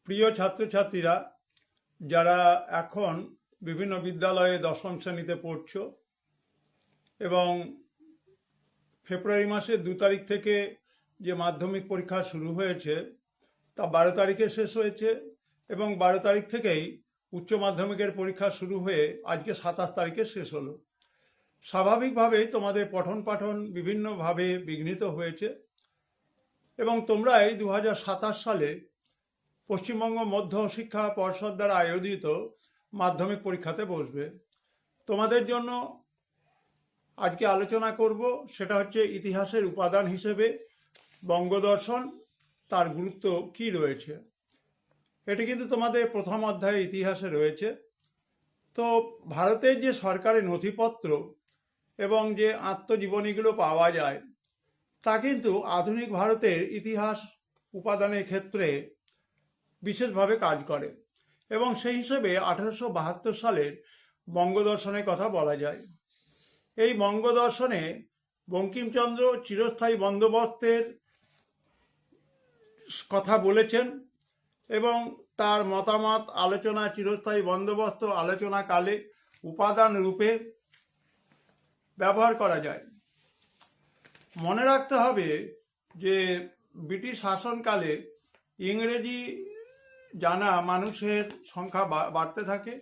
প্রিয় ছাত্রছাত্রীরা, যারা এখন বিভিন্ন বিদ্যালয়ে দশম শ্রেণীতে পড়ছ এবং ফেব্রুয়ারি মাসের 2 তারিখ থেকে যে মাধ্যমিক পরীক্ষা শুরু হয়েছে তা 12 তারিখে শেষ হয়েছে এবং 12 তারিখ থেকেই উচ্চ মাধ্যমিকের পরীক্ষা শুরু হয়ে আজকে 27 তারিখে শেষ হলো। স্বাভাবিকভাবেই তোমাদের পঠন পাঠন বিভিন্নভাবে বিঘ্নিত হয়েছে এবং তোমরা এই 2027 সালে পশ্চিমবঙ্গ মধ্য শিক্ষা পর্ষদ দ্বারা আয়োজিত মাধ্যমিক পরীক্ষাতে বসবে। তোমাদের জন্য আজকে আলোচনা করব, সেটা হচ্ছে ইতিহাসের উপাদান হিসেবে বঙ্গদর্শন, তার গুরুত্ব কি রয়েছে। এটি কিন্তু তোমাদের প্রথম অধ্যায়ে ইতিহাসে রয়েছে। তো ভারতের যে সরকারি নথিপত্র এবং যে আত্মজীবনীগুলো পাওয়া যায় তা কিন্তু আধুনিক ভারতের ইতিহাস উপাদানের ক্ষেত্রে বিশেষভাবে কাজ করে এবং সেই হিসেবে 1872 সালের বঙ্গদর্শনের কথা বলা যায়। এই বঙ্গদর্শনে বঙ্কিমচন্দ্র চিরস্থায়ী বন্দোবস্তের কথা বলেছেন এবং তার মতামত আলোচনা চিরস্থায়ী বন্দোবস্ত আলোচনাকালে উপাদান রূপে ব্যবহার করা যায়। মনে রাখতে হবে যে ব্রিটিশ শাসনকালে ইংরেজি জানা মানুষের সংখ্যা বাড়তে থাকে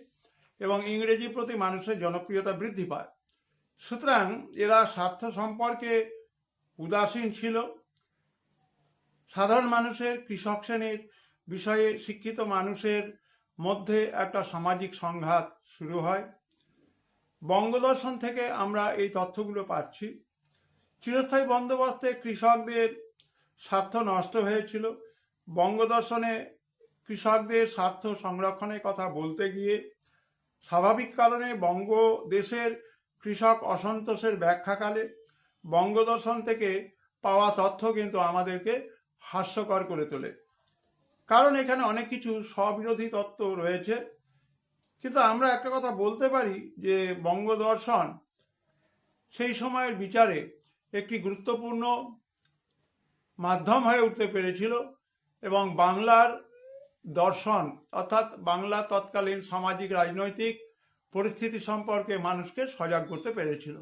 এবং ইংরেজির প্রতি মানুষের জনপ্রিয়তা বৃদ্ধি পায়। সুতরাং এরা স্বার্থ সম্পর্কে উদাসীন ছিল। সাধারণ মানুষের, কৃষক শ্রেণীর বিষয়ে শিক্ষিত মানুষের মধ্যে একটা সামাজিক সংঘাত শুরু হয়। বঙ্গদর্শন থেকে আমরা এই তথ্যগুলো পাচ্ছি। চিরস্থায়ী বন্দোবস্তে কৃষকদের স্বার্থ নষ্ট হয়েছিল। বঙ্গদর্শনে কৃষকদের স্বার্থ সংরক্ষণের কথা বলতে গিয়ে স্বাভাবিক কারণে বঙ্গদেশের কৃষক অসন্তোষের ব্যাখ্যাকালে বঙ্গদর্শন থেকে পাওয়া তথ্য কিন্তু আমাদেরকে হাস্যকর করে তোলে, কারণ এখানে অনেক কিছু স্ববিরোধী তত্ত্ব রয়েছে। কিন্তু আমরা একটা কথা বলতে পারি যে বঙ্গদর্শন সেই সময়ের বিচারে একটি গুরুত্বপূর্ণ মাধ্যম হয়ে উঠতে পেরেছিল এবং বাংলার দর্শন অর্থাৎ বাংলা তৎকালীন সামাজিক রাজনৈতিক পরিস্থিতি সম্পর্কে মানুষকে সজাগ করতে পেরেছিল।